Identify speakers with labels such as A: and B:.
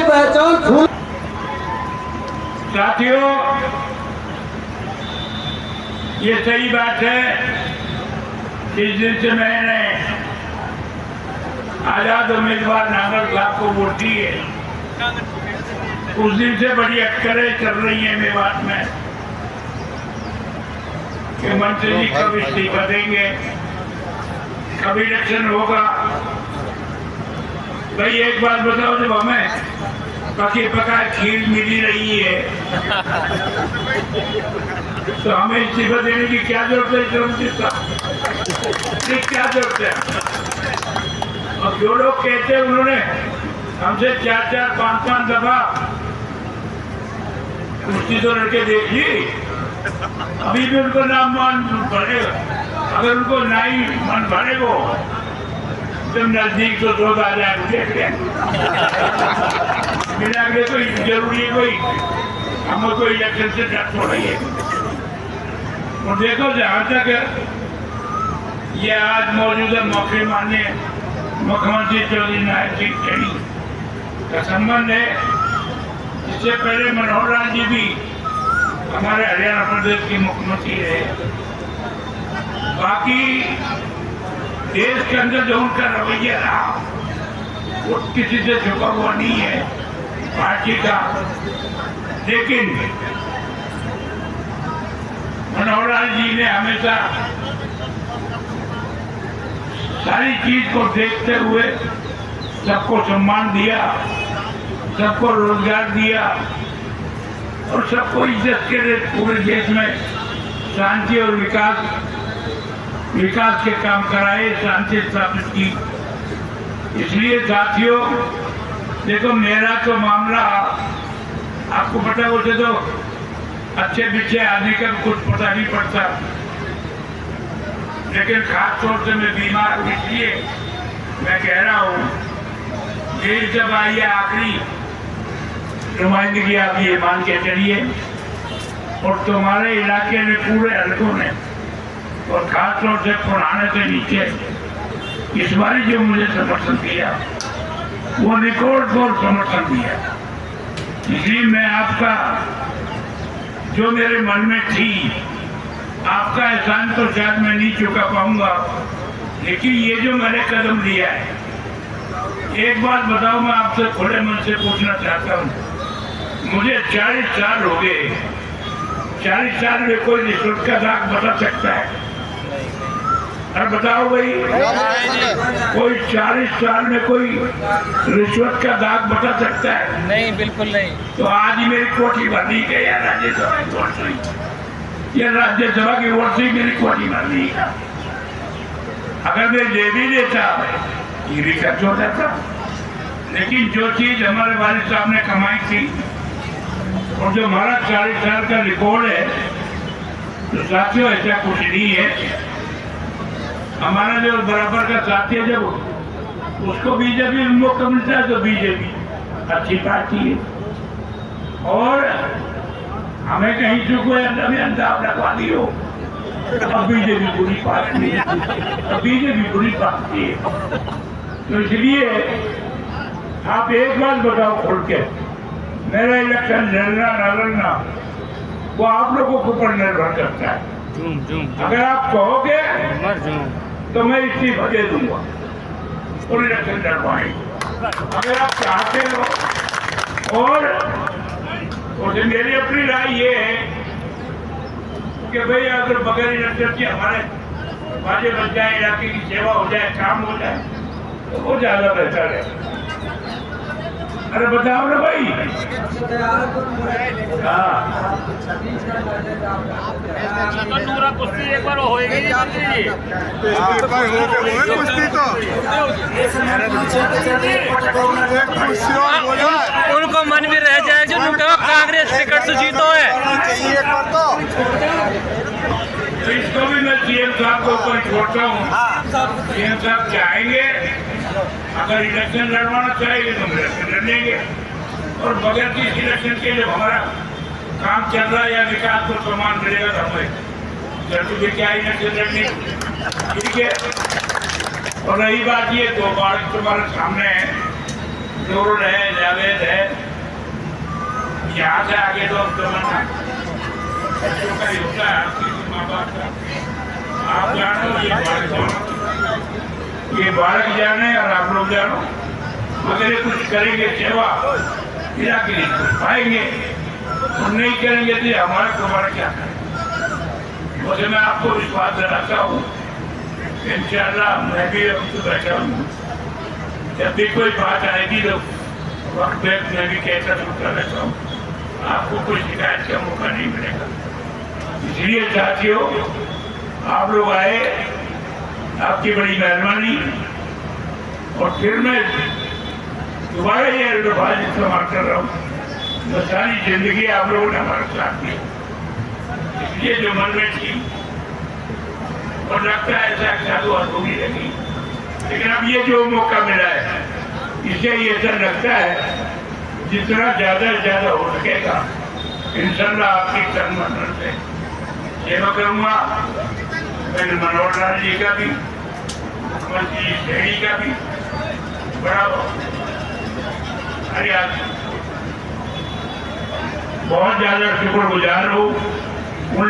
A: पहचान फूल।
B: साथियों, ये सही बात है, इस दिन से मैंने आजाद उम्मीदवार नागर साहब को वोट दी है। उस दिन से बड़ी अटकलें चल रही हैं मेवात में कि मंत्री जी कब इस्तीफा देंगे, कब इलेक्शन होगा। भाई एक बात बताओ, जब हमें पकी पका खीर मिली रही है तो हमें इस्तीफा देने की क्या जरूरत है? क्या जरूरत है? और जो लोग कहते हैं उन्होंने हमसे 4-4, 5-5 दफा कुर्सी तो लड़के देख ली, अभी भी उनको नाम मान भरेगा। अगर उनको नहीं मन भरेगो तो नजदीक तो 2000 देख लें। बिना के कोई जरूरी है, कोई हमें कोई इलेक्शन से डर हो रही है। और देखो, जहाँ तक ये आज मौजूदा मौके माननीय मुख्यमंत्री चौधरी नारायण सिंह खेड़ी का संबंध है, इससे पहले मनोहर लाल जी भी हमारे हरियाणा प्रदेश के मुख्यमंत्री रहे। बाकी देश के अंदर जो उनका रवैया रहा वो किसी से झुका हुआ नहीं है पार्टी का। लेकिन मनोहर लाल जी ने हमेशा सारी चीज को देखते हुए सबको सम्मान दिया, सबको रोजगार दिया और सबको इज्जत के लिए पूरे देश में शांति और विकास के काम कराए, शांति स्थापित की। इसलिए साथियों, देखो, मेरा तो मामला आपको पता, उसे तो अच्छे पीछे आदमी का कुछ पता नहीं पड़ता, लेकिन खास तौर से मैं बीमार हूँ, इसलिए मैं कह रहा हूँ, ये जब आई है आखिरी नुमाइंदगी, आप ये मान के चलिए। और तुम्हारे इलाके में पूरे हल्कों ने और खास तौर से पुराने से नीचे इस बार जो मुझे समर्थन दिया वो रिकॉर्ड तोड़ समर्थन दिया। इसलिए मैं आपका, जो मेरे मन में थी, आपका एहसान तो शायद मैं नहीं चुका पाऊंगा, लेकिन ये जो मैंने कदम लिया है, एक बात बताओ, मैं आपसे खुले मन से पूछना चाहता हूँ, मुझे 40 साल हो गए, 40 साल में कोई रिश्वत का दाग बता सकता है? अरे बताओ भाई, कोई 40 साल में कोई रिश्वत का दाग बता सकता है?
C: नहीं, बिल्कुल नहीं।
B: तो आज ही मेरी कोठी भरनी गई है राज्यसभा की वोट से, ये राज्यसभा की वोट से मेरी कोठी भरनी है। अगर मैं ले भी लेता ये भी खर्च हो जाता, लेकिन जो चीज हमारे वालिद साहब ने कमाई थी और जो हमारा 40 साल का रिकॉर्ड है, तो साथियों ऐसा कुछ नहीं है। हमारा जो बराबर का साथी है, जब उसको बीजेपी मौका मिलता है तो बीजेपी अच्छी पार्टी है, और हमें कहीं से कोई अंदाज लगवा दी हो अब बीजेपी बुरी पार्टी है, अब बीजेपी बुरी पार्टी है। तो इसलिए आप एक बात बताओ खोल के, मेरा इलेक्शन लड़ना न लड़ना वो आप लोगों के ऊपर निर्भर करता है। अगर आप कहोगे तो मैं इस्तीफा दे दूंगा और इलेक्शन लड़वाएंगे, अगर आप चाहते हो। और मेरी अपनी राय ये है कि भाई अगर बगैर इलेक्शन के हमारे बाजे बच जाए, इलाके की सेवा हो जाए, काम हो जाए, तो वो ज्यादा बेहतर है। अरे बताओ ना भाई।
C: कुश्ती एक बार होएगी उनको मन भी रह जाए जो कांग्रेस टिकट से जीतो है।
B: इसको भी मैं सीएम साहब को ऊपर छोड़ता हूँ। सीएम साहब चाहेंगे, अगर इलेक्शन लड़वाना चाहेंगे तो इलेक्शन लड़ लेंगे, और बगैर किसी इलेक्शन के लिए हमारा काम चल रहा है या विकास को सम्मान मिलेगा तो हमें जरूर क्या इलेक्शन लड़ने, ठीक है। और रही बात ये 2 बार तुम्हारे सामने है जोर है, जावेद है, यहाँ से आगे तो जमाना बच्चों का ही होता है, आपकी माँ बाप का। आप जानो, ये बालक जाने और आप लोग जानो, अगर ये कुछ करेंगे सेवा फिर आगे पाएंगे, और नहीं करेंगे तो हमारा तुम्हारा क्या करें। मुझे मैं आपको विश्वास दिलाता हूँ, इंशाअल्लाह मैं भी अब तो बैठा हूँ, जब भी कोई बात आएगी तो वक्त पे मैं भी कहता सुनता रहता हूँ, आपको कोई शिकायत का मौका नहीं मिलेगा। इसलिए साथियों, आप लोग आए, आपकी बड़ी मेहरबानी। और फिर मैं दोबारा ये अल्फाज इस्तेमाल कर रहा हूँ, मैं सारी जिंदगी आप लोगों ने हमारे साथ दी, इसलिए जो मन में थी और लगता है ऐसा साधु अधूरी लगी, लेकिन अब ये जो मौका मिला है इससे ये ऐसा लगता है जितना ज्यादा से ज्यादा हो सकेगा इंशाअल्लाह आपकी कर्म मंडल से सेवा करूँगा। मैंने मनोहर लाल जी का भी, मुख्यमंत्री शेरी का भी बड़ा बहुत ज्यादा शुक्रगुजार हूँ